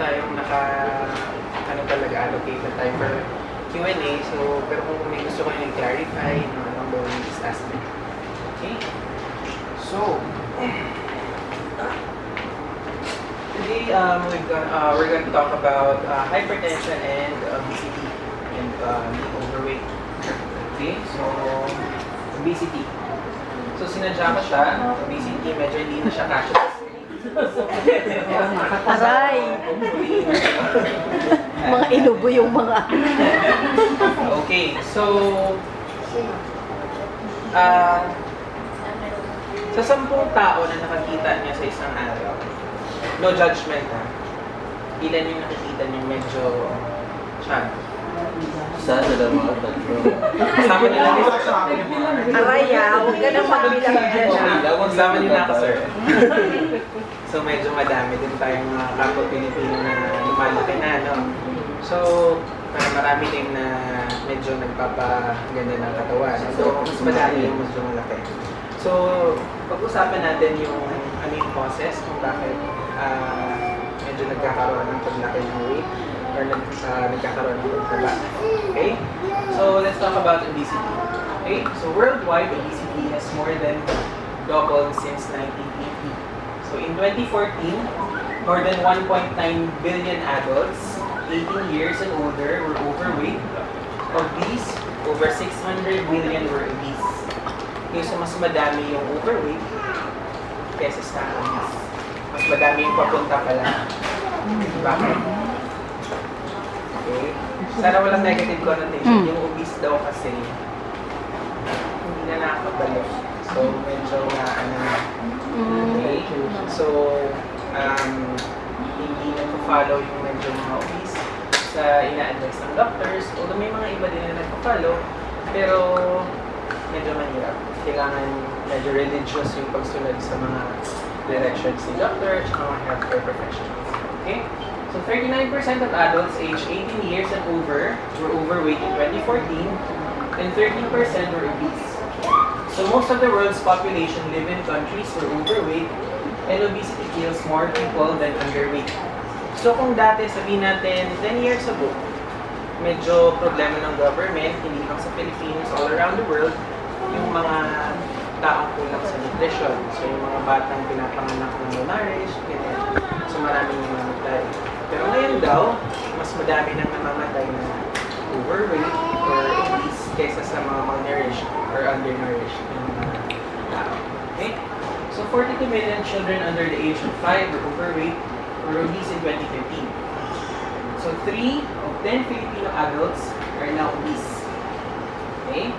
tayong ano talaga, allocate na time for Q&A. So, pero kung may gusto kayo i-clarify, no, just ask me. Okay? So, today we're going to talk about hypertension and obesity and overweight. Okay? So, obesity. So, sinadya ko siya. Obesity, medyo hindi na siya kasya. Aray! Mga inubo yung mga... Okay, so... sa 10 tao na nakakita niya sa isang araw, no judgment ha, ilan yung nakikita niyo medyo siya? Isa, dalawa, tatlo. Kasama nila ni Aray huwag ka nang magbilang dyan Kasama nila ako, sir. So medyo madami din tayong mga kapwa Pilipino na lumalaki na, no? So, marami din na medyo nagpapaganda ng katawan. So, mas madami yung medyo malaki. So, pag-usapan natin yung ano yung process kung bakit medyo nagkakaroon ng paglaki ng weight or nagkakaroon ng pagtaba. Okay? So, let's talk about obesity. Okay? So, worldwide, obesity has more than doubled since 1980. So, in 2014, more than 1.9 billion adults 18 years and older were overweight. Obese, over 600 million were obese. Okay, so mas madami yung overweight kesa sa obese. Mas madami yung papunta pala. Bakit? Okay. Sana walang negative connotation. Yung obese daw kasi hindi na nakakabalik. So, medyo na ano na. Okay. So, hindi nagpa-follow yung medyo mga obese sa ina-advise ng doctors. Although may mga iba din na nagpa-follow, pero medyo mahirap. Kailangan medyo religious yung pagsunod sa mga directions ni doctor at mga healthcare professionals. Okay? So 39% of adults aged 18 years and over were overweight in 2014 and 13% were obese. So most of the world's population live in countries where overweight and obesity kills more people than underweight. So kung dati sabihin natin 10 years ago, medyo problema ng government, hindi lang sa Philippines, all around the world, yung mga taong kulang sa nutrition. So yung mga batang pinapanganak ng malnourished, ganyan. So maraming namamatay. Pero ngayon daw, mas madami nang namamatay na overweight or obese kaysa sa mga malnourished or undernourished yung mga tao. Okay? So 42 million children under the age of 5 were overweight or obese in 2015. So 3 of 10 Filipino adults are now obese. Okay?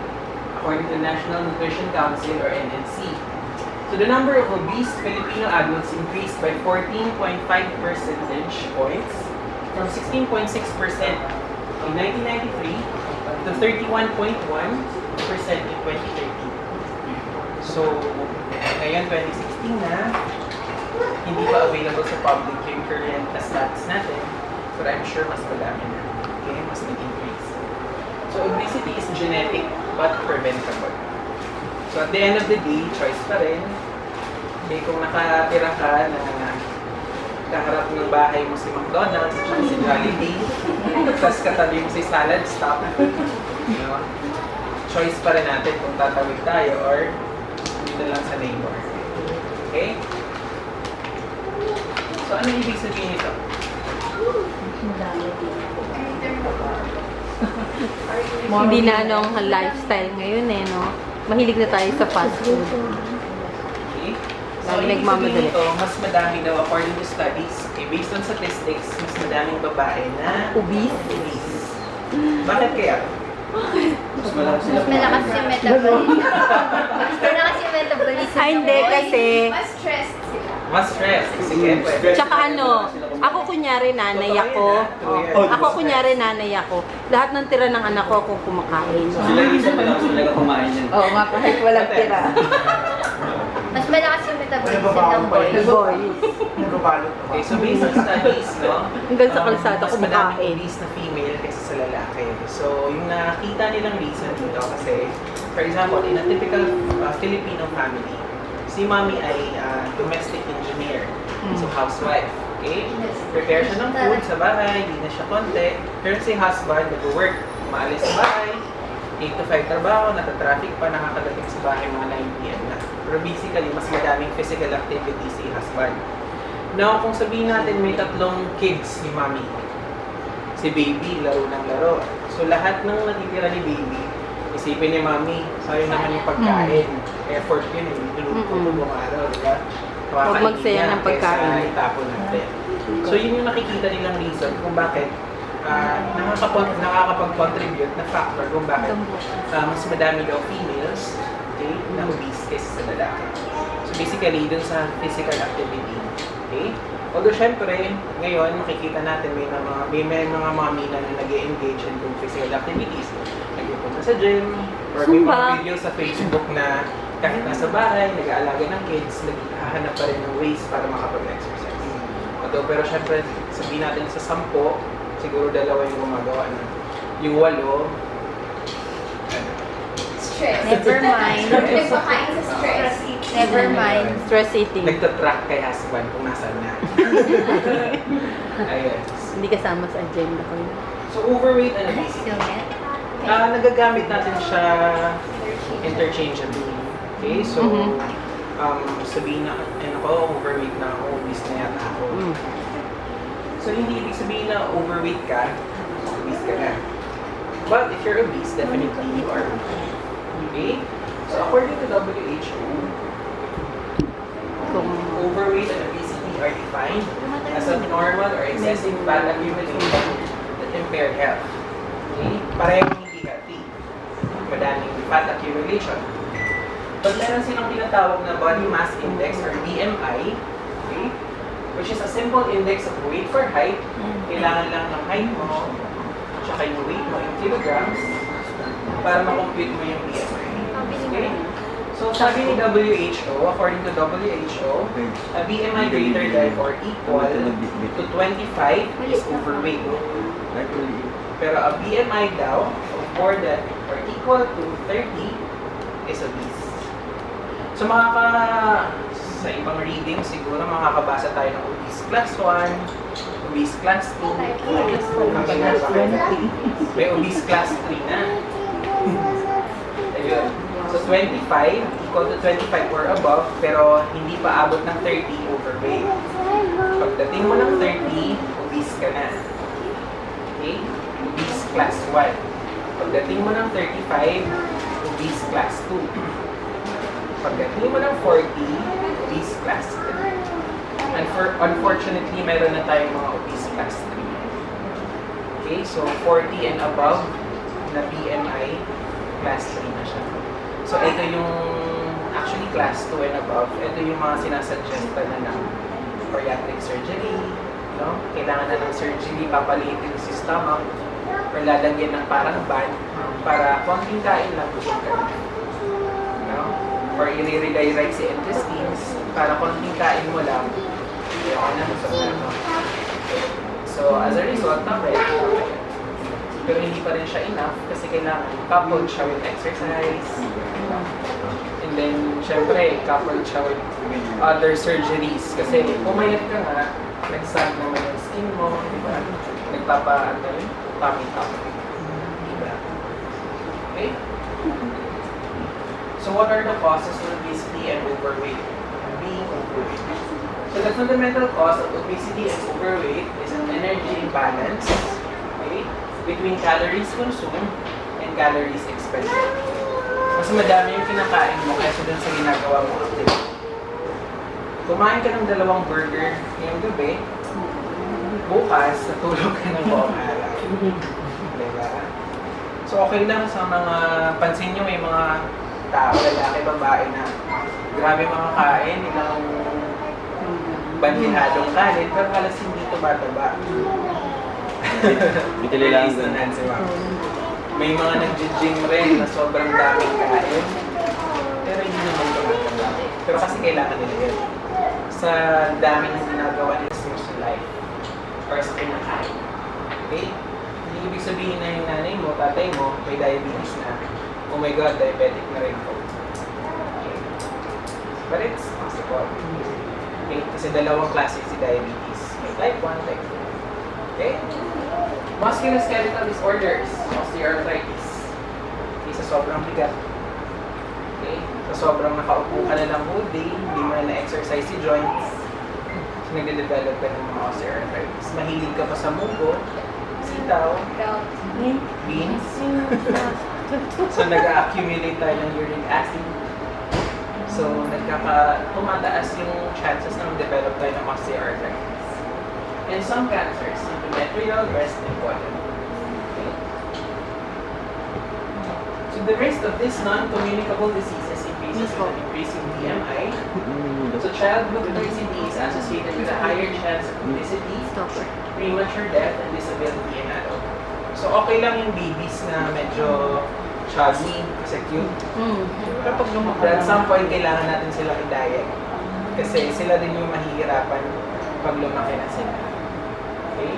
According to the National Nutrition Council or NNC. So the number of obese Filipino adults increased by 14.5 percentage points from 16.6% in 1993 to 31.1% in 2013. So, ngayon 2016 na, hindi pa available sa public yung current na stats natin, but I'm sure mas madami na. Okay, mas nag-increase. So, obesity is genetic but preventable. So, at the end of the day, choice pa rin. Okay, kung nakatira ka na kaharap ng bahay mo si McDonald's at si Jollibee, tapos katabi mo si Salad Stop, you know, choice pa rin natin kung tatawid tayo or dito lang sa neighbor. Okay? So, ano ibig sabihin nito? Hindi na ang lifestyle ngayon no? Mahilig na tayo sa fast food. Okay? So, Lagi ibig nagmamadali. sabihin nito, mas madami daw, according to studies, okay, based on statistics, mas madaming babae na Obese? obese. Bakit kaya? Mas malakas sila. Mas malakas yung metabolism. Mas malakas yung metabolism. Ay, hindi Boy, kasi... Mas stressed sila. Mas stress. Sige, pwede. Tsaka ako kunyari nanay ako. Ako kunyari nanay ako. Lahat ng tira ng anak ko akong kumakain. Sila isa pa lang talaga kumain yan. Oo nga, kahit walang tira. Mas malakas yung metabolism ng boys. Boys. Okay, so based on studies, no? Hanggang sa kalsada mas madaming kumakain. obese na female kaysa sa lalaki. So, yung nakita nilang reason dito kasi, for example, in a typical Filipino family, si mommy ay domestic engineer, so housewife. Okay? Prepare siya ng food sa bahay, hindi na siya konti. Pero si husband, nag-work, umaalis sa bahay, 8 to 5 trabaho, nata-traffic pa, nakakadating sa bahay mga 9 p.m. na. Pero basically, mas madaming physical activity si husband. Now, kung sabihin natin may 3 kids ni mommy, si baby, laro ng laro. So, lahat ng natitira ni baby, isipin ni mommy, sayang naman yung pagkain. Effort yun, niluto ko buong araw, di ba? Huwag magsayang ng pagkain. Kesa itapon natin. So, yun yung nakikita nilang reason kung bakit nakakapag-contribute na factor kung bakit mas madami daw females, okay, na obese kaysa sa lalaki. So, basically, dun sa physical activity. Okay? Although, syempre, ngayon, makikita natin may mga mommy na nag-engage in physical activities. Nag-ipunta sa gym, or may mga Zumba. video sa Facebook na kahit nasa bahay, nag-aalaga ng kids, naghahanap pa rin ng ways para makapag-exercise. Pero syempre, sabihin natin sa 10, siguro 2 yung gumagawa na. Yung 8, Stress. Never mind. Nagpakain sa stress. Never mind. Stress eating. nagtatrack kay husband kung nasaan na. Ayun. Hindi kasama sa agenda ko yun. So, overweight and obesity. Still yet? Nagagamit natin siya interchangeably. Okay, so, Mhm. sabihin na, ako, overweight na ako, obese na yata ako. So, hindi ibig sabihin na overweight ka, obese ka na. But if you're obese, definitely you are obese. Okay? So, according to WHO, Kung overweight and obesity are defined as abnormal or excessive fat accumulation that impair health. Okay? Parehong hindi healthy. Madaming fat accumulation. But meron silang tinatawag na body mass index or BMI, okay? Which is a simple index of weight for height. Kailangan lang ng height mo, tsaka yung weight mo in kilograms para makompute mo yung BMI. Okay? So sabi ni WHO, according to WHO, a BMI greater than or equal to 25 is overweight. Pero a BMI daw of more than or equal to 30 is obese. So sa ibang reading siguro makakabasa tayo ng obese class 1, obese class 2, hanggang nasa may obese class 3 na. Ayun. So 25, equal to 25 or above, pero hindi pa abot ng 30 overweight. Pagdating mo ng 30, obese ka na. Okay? Obese class 1. Pagdating mo ng 35, obese class 2. Pagdating mo ng 40, obese class 3. And unfortunately, meron na tayong mga obese class 3. Okay, so 40 and above na BMI, class 3 na siya. So ito yung, actually class 2 and above, ito yung mga sinasuggest na ng bariatric surgery, no? Kailangan na ng surgery, papalitin si stomach, or lalagyan ng parang band para konting kain lang busog ka na. No? Or i-redirect si intestines para konting kain mo lang, ayaw na busog ka na. So as a result, pero hindi pa rin siya enough kasi kailangan coupled siya with exercise. And then, syempre, coupled siya with other surgeries. Kasi pumayat ka nga, nag-sag naman yung skin mo, di ba? Tummy. Di ba? Okay? So what are the causes of obesity and overweight? Being overweight. So the fundamental cause of obesity and overweight is an energy imbalance, okay, between calories consumed and calories expended. Mas madami yung kinakain mo kaysa dun sa ginagawa mo activity. Kumain ka ng 2 burger ngayong gabi, bukas, natulog ka ng buong araw. Diba? So okay lang sa mga, pansin nyo may mga tao, lalaki, babae na grabe mga kain, ilang bandihadong kanin, pero halos hindi tumataba. Bitililang Si Ma'am. May mga nag-gym rin na sobrang daming kain, pero hindi naman tumataba. Pero kasi kailangan nila yun. Sa dami ng ginagawa nila sa social life or sa kinakain. Okay? Hindi ibig sabihin na yung nanay mo, tatay mo, may diabetes na. Oh my God, diabetic na rin ko. Okay. But it's possible. Okay? Kasi 2 klase si diabetes. Type 1, type 2. Okay? Musculoskeletal disorders, osteoarthritis. Okay, sa sobrang bigat. Okay? Sa sobrang nakaupo ka na lang whole day, hindi mo na na-exercise si joints. So, nagde-develop ka ng mga osteoarthritis. Mahilig ka pa sa munggo, sitaw, beans. So, nag-accumulate tayo ng uric acid. So, tumataas yung chances na mag-develop tayo ng osteoarthritis. And some cancers, endometrial, breast, and colon. Okay. So, the risk of these non-communicable diseases increases with an increasing BMI. So, childhood obesity is associated with a higher chance of obesity, premature death, and disability in adults. So, okay lang yung babies na medyo chubby kasi cute. Pero pag lumaki, at some point, kailangan natin silang i-diet. Kasi sila din yung mahihirapan pag lumaki na sila. Okay?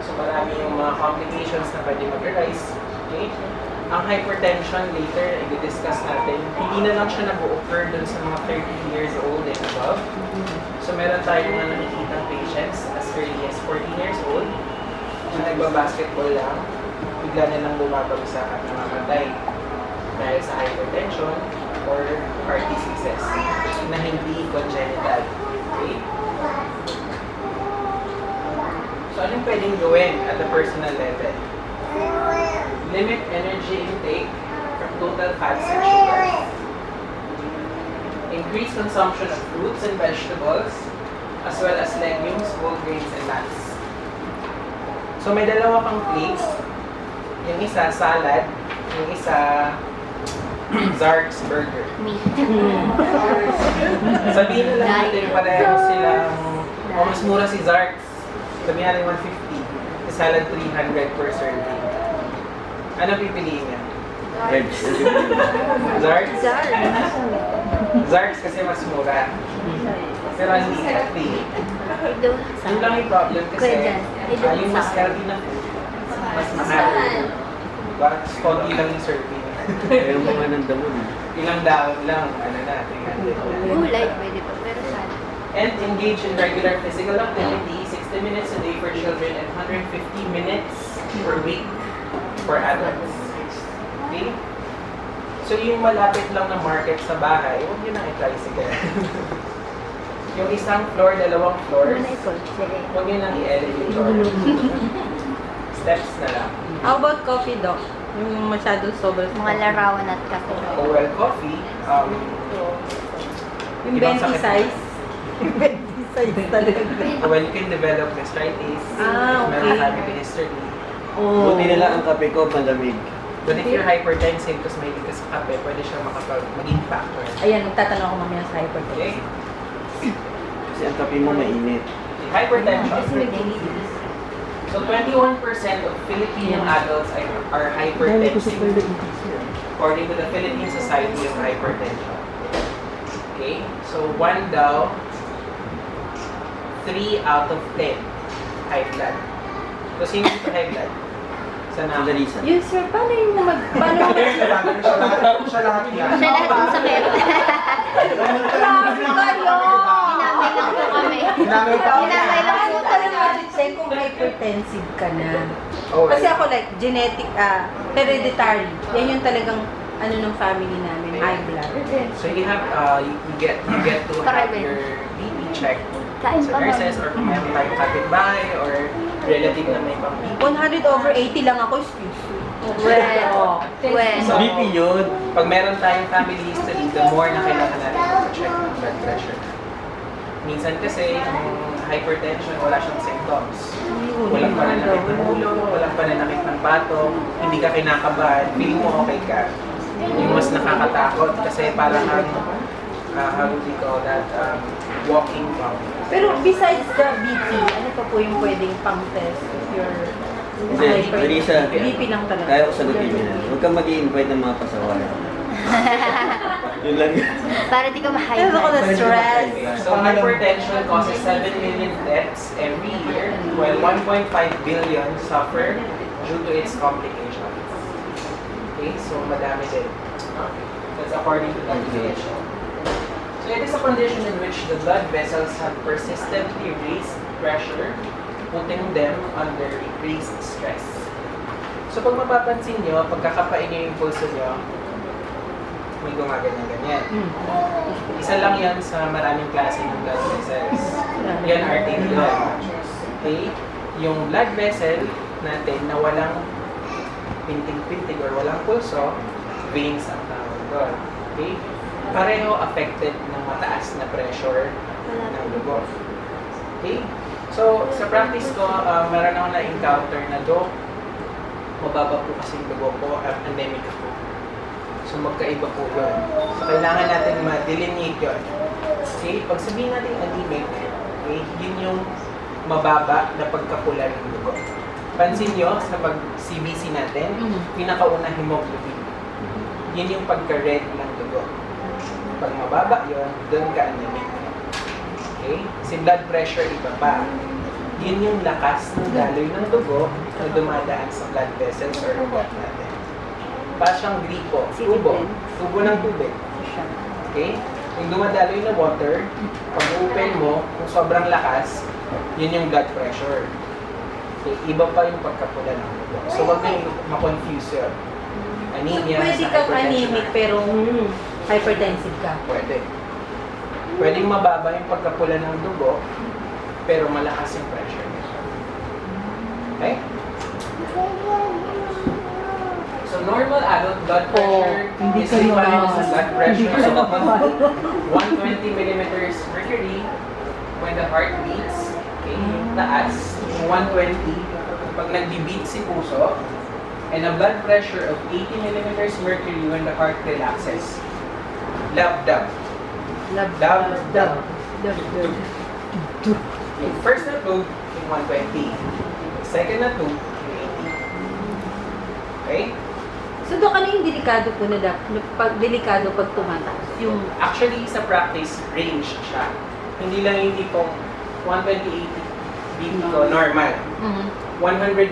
So, marami yung mga complications na pwede mag-arise. Okay? Ang hypertension, later, i-discuss natin, hindi na lang siya nag-occur dun sa mga 30 years old and above. So, meron tayong mga nakikitang patients as early as 14 years old na nagbabasketball lang, bigla na lang bumabagsak at namamatay dahil sa hypertension or heart diseases na hindi congenital. Okay? So, anong pwedeng gawin at the personal level? Limit energy intake from total fats and sugars. Increase consumption of fruits and vegetables, as well as legumes, whole grains, and nuts. So, may dalawa kang plates. Yung isa, salad. Yung isa, Zark's Burger. Meat. Sabihin na lang natin pareho silang, mas mura si Zark's. Sabihin natin 150. Si salad 300 per serving. Ano pipiliin niya? Herbs. Zark's? Zark's kasi mas mura. Pero hindi healthy. Yun lang yung problem kasi yung mas healthy na food, mas mahal. But konti lang yung serving. Ayaw mga nandamon. Ilang daon lang, ano na, 300 na. Gulay, pwede pa. Pero sana. And engage in regular physical activity, 60 minutes a day for children and 150 minutes per week for adults. Okay? So yung malapit lang na market sa bahay, huwag nyo nang i-tricycle. Yung isang floor, dalawang floors, huwag nyo nang i-elevator. Steps na lang. How about coffee, Doc? Yung masyadong sobrang Mga larawan at kape. Well, coffee, Yung ibang 20 sakit. size. Yung 20 size talaga. Well, you can develop gastritis, Ah, okay. meron family history. Oh. Buti na lang ang kape ko, malamig. But if you're hypertensive, tapos may ka sa kape, pwede siya maging factor. Ayan, magtatanong ako mamaya sa hypertension. Okay? Kasi ang kape mo mainit. Hypertension. So 21% of Filipino adults are hypertensive according to the Philippine Society of Hypertension. Okay? So 1 daw, 3 out of 10 high blood. So sino ito high blood? Sa namin. Larissa. Yes, sir. Paano yung paano Siya lahat yan. Siya lahat yung sakit. Grabe kayo! Hinamay lang po kami. Hinamay lang po talaga. Check kung hypertensive ka na. Oh, Kasi ako like, genetic, hereditary. Yan yung talagang ano ng family namin, high blood. So you have, you get to have your BP checked Kain sa pa ba? nurses or kung meron tayong kapitbahay or relative na may pang-BP. 100/80 lang ako, excuse me. Well, well. So, BP yun. Pag meron tayong family history, the more na kailangan natin mag-check ng blood pressure. Minsan kasi, yung hypertension, wala siyang symptoms. Walang pananakit ng ulo, walang pananakit ng bato, hindi ka kinakabahan, feeling mo okay ka. Yung mas nakakatakot kasi parang how do we call that, walking bomb. Pero besides the BP, ano pa po yung pwedeng pang-test if you're Hindi, Larissa, BP lang talaga. kaya ko sagutin niya. Huwag kang mag-i-invite ng mga pasaway. Yun lang. Para di ka ma-high Pero ako blood. na-stress. So hypertension causes 7 million deaths every year, while 1.5 billion suffer due to its complications. Okay, so madami din. That's according to WHO. So So it is a condition in which the blood vessels have persistently raised pressure, putting them under increased stress. So pag mapapansin nyo, pagkakapain nyo yung pulso nyo, may gumaganyan-ganyan. Isa lang yan sa maraming klase ng blood vessels. Yan artery yun. Okay? Yung blood vessel natin na walang pinting-pinting or walang pulso, veins ang tawag doon. Okay? Pareho affected ng mataas na pressure ng dugo. Okay? So, sa practice ko, meron ako na-encounter na mababa po kasi yung dugo ko, anemic ako. So, magkaiba po yun. So, kailangan natin ma-delineate yun. Okay? Pag sabihin natin anemic, okay, yun yung mababa na pagkapula ng dugo. Pansin nyo, sa pag-CBC natin, pinakauna hemoglobin. Yun yung pagka-red ng dugo. Pag mababa yun, doon ka anemic. Okay? Si blood pressure iba pa. Yun yung lakas ng daloy ng dugo na dumadaan sa blood vessels or ugat natin. Para siyang gripo, tubo. Tubo ng tubig. Okay? Yung dumadaloy na water, pag open mo, kung sobrang lakas, yun yung blood pressure. Okay? Iba pa yung pagkapula ng dugo. So, wag na yung ma-confuse yun. Anemia Pwede sa kang hypertension anemic natin. pero hypertensive ka. Pwede. Pwedeng mababa yung pagkapula ng dugo, pero malakas yung pressure niya. Okay? So, normal adult blood pressure hindi is kayo defined as a na- blood pressure of 120 millimeters mercury when the heart beats. Okay, yung taas, yung 120, pag nag-beat si puso, and a blood pressure of 80 millimeters mercury when the heart relaxes. Lab-dab. Dab. Yung first na tube, yung 120. Second na tube, yung 80. Okay? So doon ano yung delikado po na pag delikado pag tumataas? Yung Actually, sa practice, range siya. Hindi lang yung tipong 120-80 beat ko, normal. 119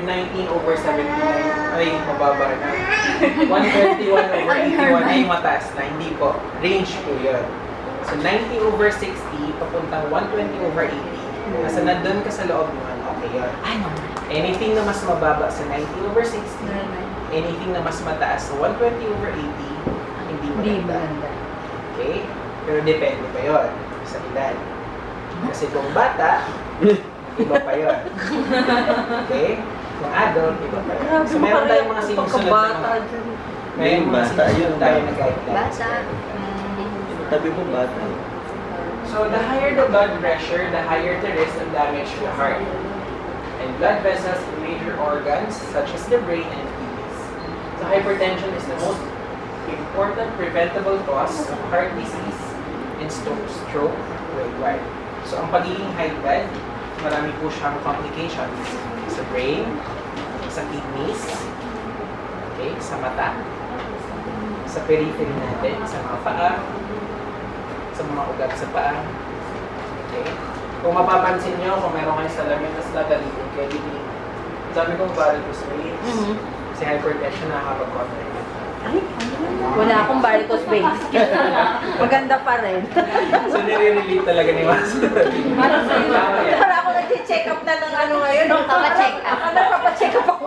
over 79, ay, mababa na. 121 over 81, ay, mataas na. Hindi po. Range po yun. So, 90 over 60, papuntang 120 over 80. Nasa nandun ka sa loob naman, okay yun. ay no. Anything na mas mababa sa 90 over 60, anything na mas mataas sa 120 over 80, hindi Hindi maganda. maganda. Okay? Pero depende pa yun sa edad. Kasi kung bata, iba pa yun. Okay? Kung adult, iba pa yun. So, meron tayong mga sinusunod na mga... May mga Bata, sinusunod yun. tayo na guidelines. Bata. Tabi mo bata. So, the higher the blood pressure, the higher the risk of damage to the heart. And blood vessels in major organs, such as the brain and kidneys. So, hypertension is the most important preventable cause of heart disease and stroke worldwide. So, ang pagiging high blood, marami po siyang complications sa brain, sa kidneys, okay, sa mata, sa periphery natin, sa mga paa, sa mga ugat sa paa. Okay? Kung mapapansin nyo, kung meron kayo salamin na latalitin kayo, sabi kong varicose veins, si hypertension nakakapag-contact. Ay, wala akong varicose veins. Maganda pa rin. So, nire-relate talaga ni Master. Para sa iyo. Tama yan. Para ako nag-check up na ng ano ngayon. Papacheck up. Ako nagpapacheck up ako.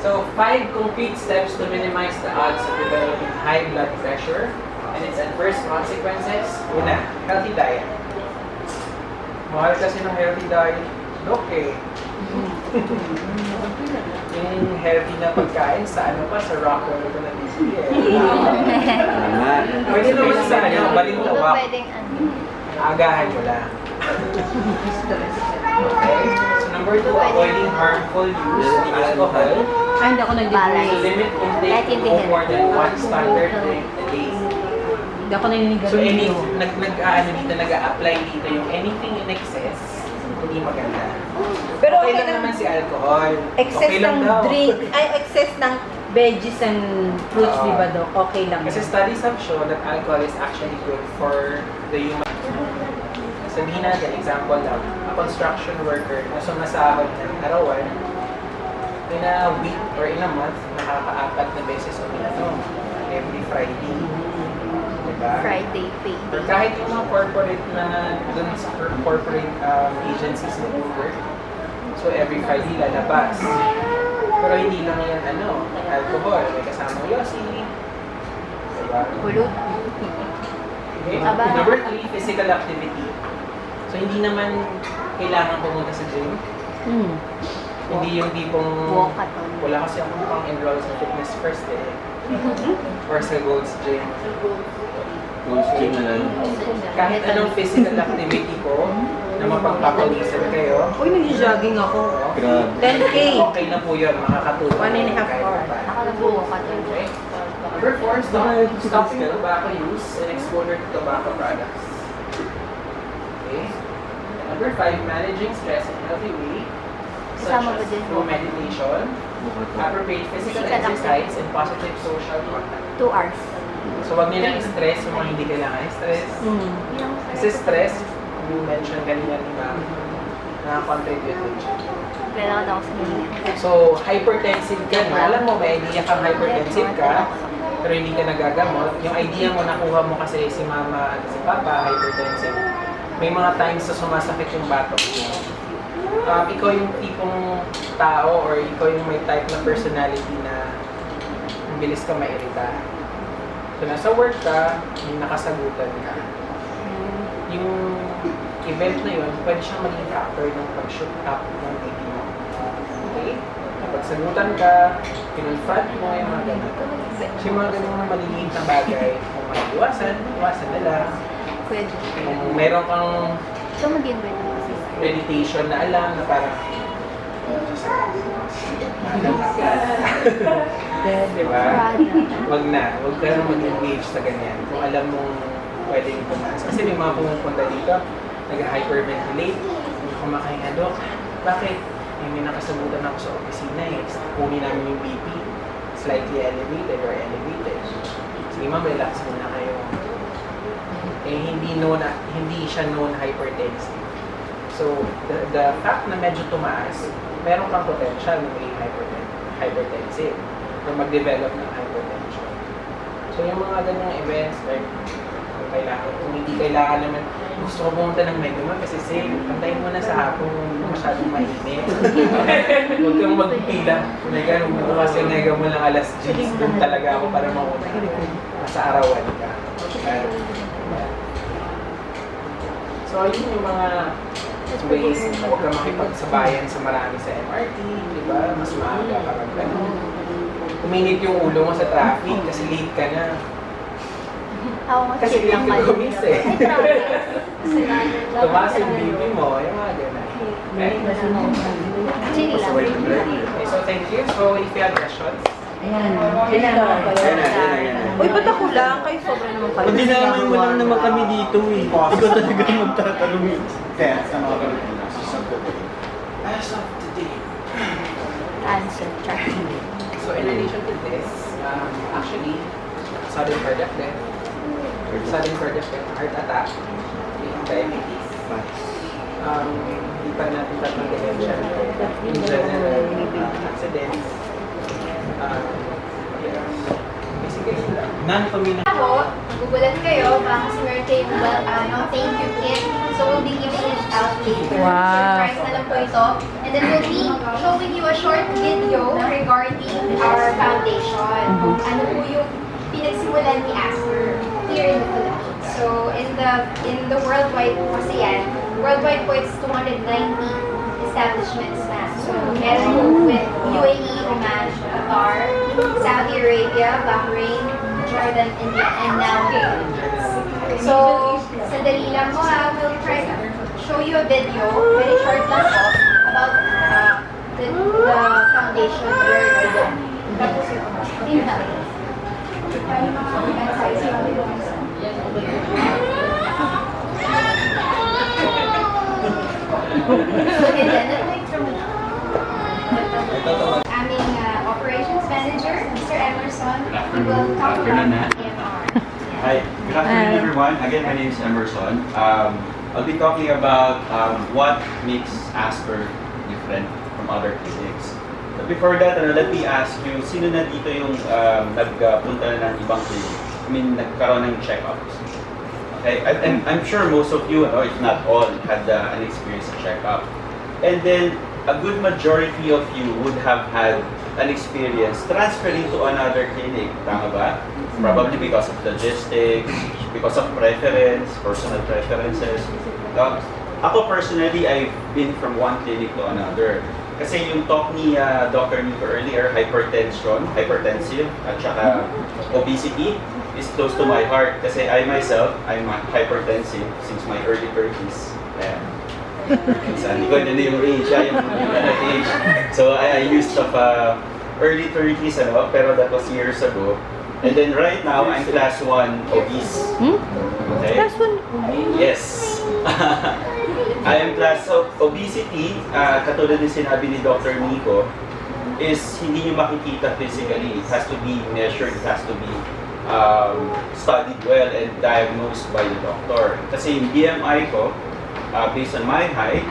So, 5 concrete steps to minimize the odds of developing high blood pressure and its adverse consequences. Una, healthy diet. Mahal kasi ng healthy diet. Dok eh. Yung healthy na pagkain sa ano pa, sa Rockwell ko na display eh. Tama. Pwede naman sa ano, Hindi balintawak. mo pwedeng ano. Agahan mo lang. Okay? So, number 2, avoiding harmful use of alcohol. Ay, hindi ako To nag-drink. limit intake Kahit to hindi no healthy. more than one standard drink a day. Hindi ako naninigarilyo. So, nag-a-apply dito yung anything in excess, hindi maganda. Pero Okay okay lang lang. naman si alcohol. Excess Okay lang ng daw. drink, ay excess ng veggies and fruits, Oo. di ba, Dok? Okay lang. Kasi studies have shown that alcohol is actually good for the human. Sabihin natin, example lang, a construction worker na sumasahod ng arawan, in a week or in a month, nakaka-4 na beses uminom. Every Friday. Diba? Friday Or payday. kahit yung mga corporate na dun sa corporate agencies na work. So every Friday lalabas. Pero hindi lang yan alcohol. May kasamang yosi. Diba? Kulot. Okay. Aba. Number 3, physical activity. So hindi naman kailangan pumunta sa gym. Hindi yung tipong Walkathon. wala kasi akong pang enroll sa Fitness First or sa Gold's Gym. Ghost gym na lang. Kahit anong physical activity ko na mapagpapawisan kayo, Uy, nag-jogging ako. Grabe. 10K. okay na po yun, makakatulong. 1.5 kahit hour. paano. Ako nag-walkathon. Okay. Number 4, stopping tobacco use and exposure to tobacco products. Okay. Number 5, managing stress in a healthy way, such Kasama ba as din? through meditation, appropriate physical Physical exercise, and positive social contact. 2 hours. So, wag nilang stress yung mga hindi kailangan stress. Kasi stress, you mentioned kanina ni ma'am, na-contribute din siya. Kailangan ako sa minute. So, hypertensive ka na. Alam mo, may idea kang hypertensive ka, pero hindi ka nagagamot. Yung idea mo, nakuha mo kasi si mama at si papa, hypertensive. May mga times na sumasakit yung batok mo. Ikaw yung tipong tao or ikaw yung may type na personality na ang bilis ka mairita. So, nasa work ka, yung nakasagutan ka. Yung event na yun, pwede siyang maging factor ng pag-shoot up ng BP mo. Okay? Kapag sagutan ka, pinunfront mo yung mga ganun. So, yung mga ganun na maliliit na bagay, kung maiiwasan, iwasan na lang. Pwede. Kung meron kang Ito mag-in with me. meditation na alam na parang diba? Wag na. Wag ka na mag-engage sa ganyan. Kung alam mong pwedeng pumas. Kasi may mga pumupunta dito, nag-hyperventilate, hindi kumakahinga, Dok. Bakit? May nakasagutan ako sa opisina eh. Kunin namin yung BP. Slightly elevated or elevated. Sige ma'am, relax muna kayo. Eh, hindi siya known hypertensive. So, the fact na medyo tumaas, meron kang potential na maging hypertensive or mag-develop ng hypertension. So, yung mga ganyang events, like, kung hindi kailangan naman, gusto ko pumunta ng Megaman kasi safe, pantayin mo na sa hapon, hindi mo masyadong mainit. Huwag kang magpila. Kung bukas yung Megaman lang alas 10, doon talaga ako para mauna. Nasa arawan ka. So, yun yung mga ways na huwag ka makipagsabayan sa marami sa MRT, di ba? Mas maaga ka mag uminit yung ulo mo sa traffic kasi late ka na. Kasi late ka gumis eh. Tumaas yung BP mo, yung mga gano'n. Okay? Okay, so thank you. So if you have questions, Uy, ba't ako lang? Kayo sobra naman kayo. Pag dinamay mo lang naman kami dito eh. Ikaw talaga magtatanong eh. Kaya sa mga Pilipinas, as of today, Answer, Charlie. so in addition to this, actually, sudden cardiac death, heart attack, diabetes, hindi pa natin tatanggalin siya. In general, accidents, basically, non-familiar. Ako, magugulat kayo, baka kasi meron kayong thank you kit. So we'll be giving it out later. Wow. Surprise na lang po ito. And then we'll be showing you a short video regarding our foundation. Ano po yung pinagsimulan ni Asper here in the Philippines. So in the worldwide po kasi yan, worldwide po it's 290 establishments na. So meron po with UAE, Oman, Qatar, Saudi Arabia, Bahrain, Jordan, India, and now Philippines. So, sandali lang po we'll try to show you a video, very short lang po, about the foundation we're doing. Tapos yun. Aming operations manager, Mr. Emerson, he will talk about EMR. Hi, good afternoon everyone. Again, my name is Emerson. I'll be talking about what makes Asper different from other clinics. But before that, let me ask you, sino na dito yung nagpunta na ng ibang clinic? nagkaroon ng check-ups. Okay? I'm sure most of you, if not all, had an experience sa check-up. And then, a good majority of you would have had an experience transferring to another clinic. Tama ba? Probably because of logistics, because of preference, personal preferences. Ako personally, I've been from one clinic to another. Kasi yung talk ni Dr. Nico earlier, hypertensive, at saka obesity is close to my heart. Kasi I myself, I'm hypertensive since my early 30s. Hindi ko na yung age, yung age. So I used to early 30s, pero that was years ago. And then right now, I'm class 1 obese. Okay? Class 1? Yes. I am class of obesity, katulad ng sinabi ni Dr. Nico, is hindi nyo makikita physically. It has to be measured, it has to be studied well and diagnosed by the doctor. Kasi yung BMI ko, based on my height,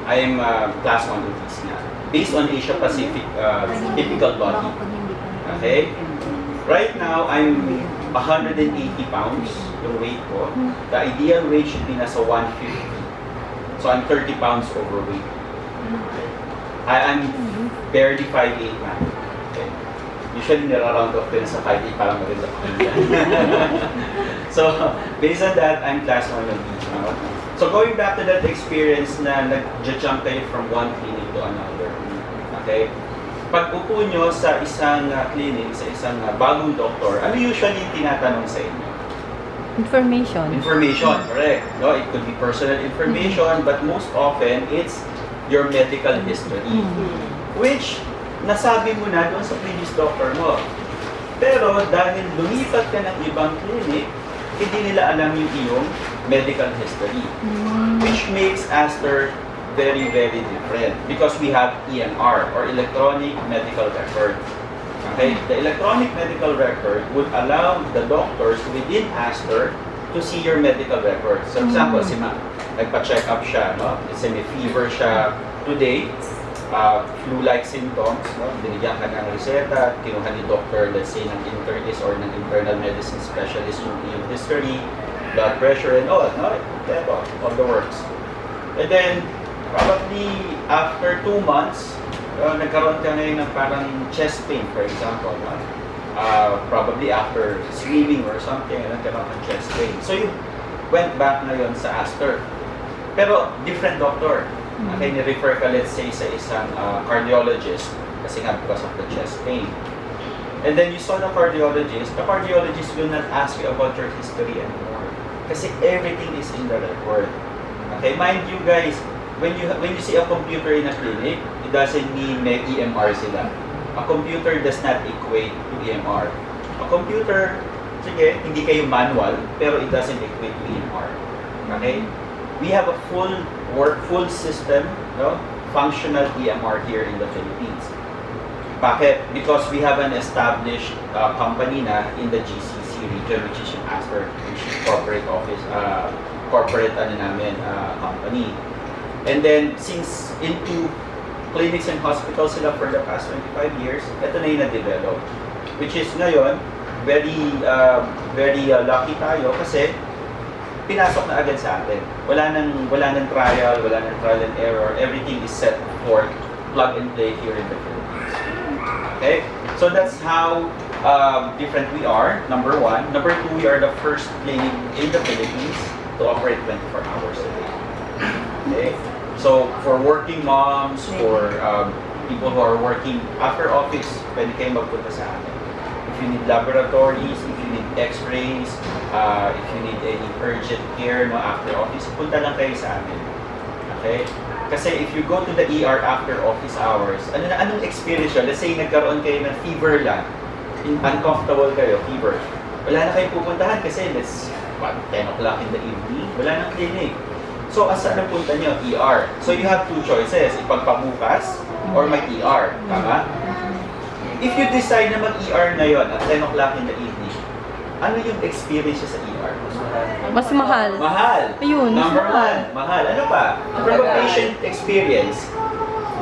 I am class 1 obese na. Based on Asia Pacific typical body. Okay? Right now, I'm 180 pounds yung weight ko. The ideal weight should be nasa 150. So I'm 30 pounds overweight. I'm barely 5'8" na. Okay. Usually nira-round off din sa 5'8" parang maganda ko. So based on that, I'm class 1 obese now. So going back to that experience na nag-jump kayo from one clinic to another. Okay? Pag upo nyo sa isang clinic, sa isang bagong doktor, ano usually tinatanong sa inyo? Information. Information, correct. No, it could be personal information, but most often it's your medical history, which nasabi mo na doon sa previous doctor mo. Pero dahil lumipat ka ng ibang clinic, hindi nila alam yung iyong medical history, which makes Aster very, very different because we have EMR or electronic medical record. Okay, the electronic medical record would allow the doctors within Aster to see your medical record. So, example, si Ma, nagpa-check up siya, no? Kasi may fever siya today, flu-like symptoms, no? Binigyan ka ng reseta, kinuha ni doctor, let's say, ng internist or ng internal medicine specialist yung history, blood pressure, and all, no? Ito, all the works. And then, probably after 2 months, nagkaroon ka ngayon ng parang chest pain, for example. Probably after swimming or something, nagkaroon ng chest pain. So you went back ngayon sa Aster. Pero different doctor. Okay, ni-refer ka, let's say, sa isang cardiologist kasi nga because of the chest pain. And then you saw the cardiologist will not ask you about your history anymore. Kasi everything is in the record. Okay, mind you guys, when you see a computer in a clinic, it doesn't mean may EMR sila. A computer does not equate to EMR. A computer, sige, hindi kayo manual, pero it doesn't equate to EMR. Okay? We have a full system, no? Functional EMR here in the Philippines. Bakit? Because we have an established company na in the GCC region, which is yung Aster, which is corporate office, corporate company. And then, since into clinics and hospitals sila for the past 25 years, ito na yung na-develop. Which is ngayon, very lucky tayo kasi pinasok na agad sa atin. Wala nang trial and error. Everything is set for plug and play here in the Philippines. Okay? So that's how different we are, number 1. Number 2, we are the first clinic in the Philippines to operate 24 hours a day. Okay? So, for working moms, for people who are working after office, pwede kayo magpunta sa amin. If you need laboratories, if you need x-rays, if you need any urgent care after office, punta lang kayo sa amin. Okay? Kasi if you go to the ER after office hours, anong experience yun? Let's say nagkaroon kayo ng fever lang, uncomfortable kayo, fever. Wala na kayo pupuntahan kasi it's 10 o'clock in the evening, wala nang clinic. So, saan ang punta nyo? ER. So, you have 2 choices. Ipagpabukas or mag-ER. Tama? If you decide na mag-ER na yon at 10 o'clock in the evening, ano yung experience sa ER? Mas mahal. Mahal. Ayun, mas Number mahal. 1, mahal. Ano pa? From a patient experience,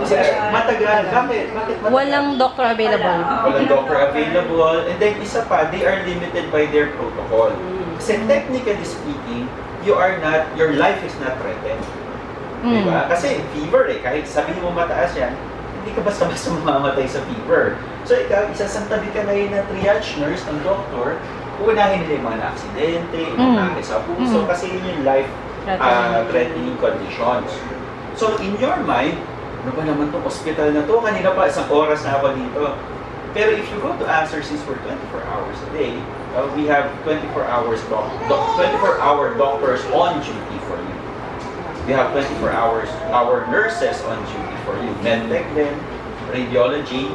Kasi matagal. Bakit? Bakit matagal? Walang doctor available. Walang doctor available. And then isa pa, they are limited by their protocol. Kasi technically speaking, your life is not threatened. Diba? Kasi fever kahit sabihin mo mataas yan, hindi ka basta-basta mamamatay sa fever. So ikaw, isasantabi ka ngayon na triage nurse ng doktor, uunahin nila yung mga na-aksidente, yung mga sa puso, kasi yun yung life threatening conditions. So in your mind, ano ba naman itong hospital na to? Kanina pa, isang oras na ako dito. Pero if you go to answer, since we're 24 hours a day, we have 24-hour doctors on duty for you. We have 24 hours our nurses on duty for you. Medtech din, radiology.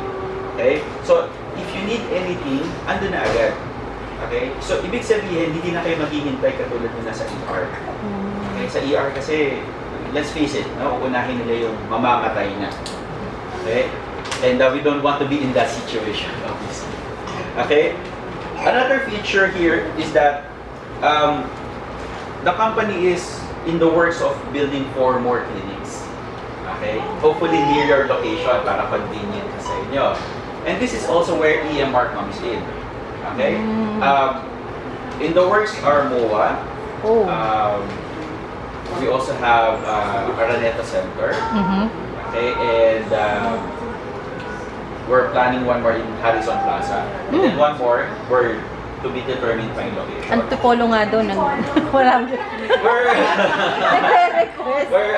Okay? So, if you need anything, andun na agad. Okay? So, ibig sabihin, hindi na kayo maghihintay katulad na nasa ER. Okay? Sa ER kasi, let's face it, no? Uunahin nila yung mamamatay na. Okay? And we don't want to be in that situation, obviously. Okay? Another feature here is that the company is in the works of building 4 more clinics. Okay? Hopefully near your location para convenient sa inyo. And this is also where EMR comes in. Okay? In the works are MOA. We also have Araneta Center. Okay? And we're planning one more in Harrison Plaza. And then one more, we're to be determined by location. Ang Tipolo nga doon. Walang nagre-request. We're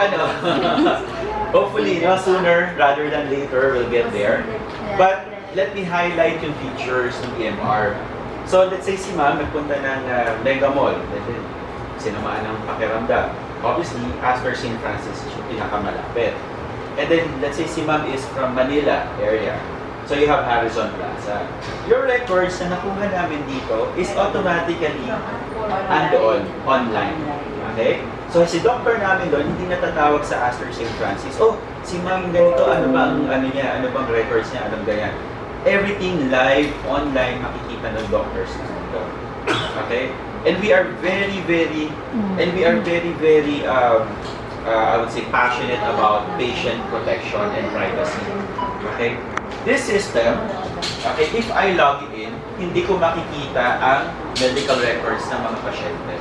hopefully, sooner rather than later, we'll get there. But let me highlight yung features ng EMR. So let's say si ma'am nagpunta ng Mega Mall. Sinamaan ng pakiramdam. Obviously, Astor St. Francis is yung pinakamalapit. And then, let's say si ma'am is from Manila area. So you have Harrison Plaza. Your records na nakuha namin dito is automatically andoon, online. Okay? So si doctor namin doon, hindi natatawag sa Astor St. Francis. Oh, si ma'am ganito, ano bang records niya, anong ganyan. Everything live, online, makikita ng doctors nandito. Okay? And we are very, I would say, passionate about patient protection and privacy. Okay? This system, okay, if I log in, hindi ko makikita ang medical records ng mga pasyente.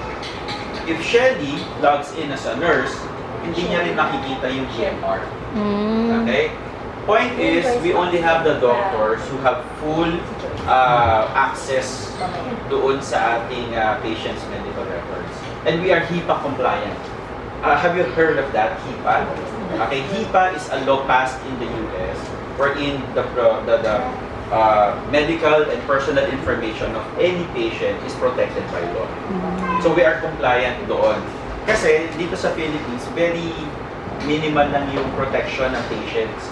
If Shelly logs in as a nurse, hindi niya rin makikita yung EMR. Okay? Point is, we only have the doctors who have full access doon sa ating patients' medical records. And we are HIPAA compliant. Have you heard of that, HIPAA? Okay, HIPAA is a law passed in the US wherein the medical and personal information of any patient is protected by law. So we are compliant doon. Kasi dito sa Philippines, very minimal lang yung protection ng patients.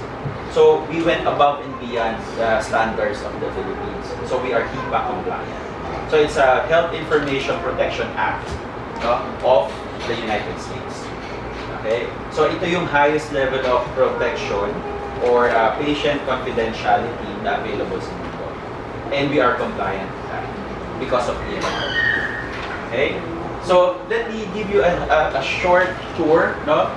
So we went above and beyond the standards of the Philippines. So we are HIPAA compliant. So it's a Health Information Protection Act of the United States. Okay? So ito yung highest level of protection or patient confidentiality na available sa mundo. And we are compliant with that because of EMR. Okay? So let me give you a short tour, no?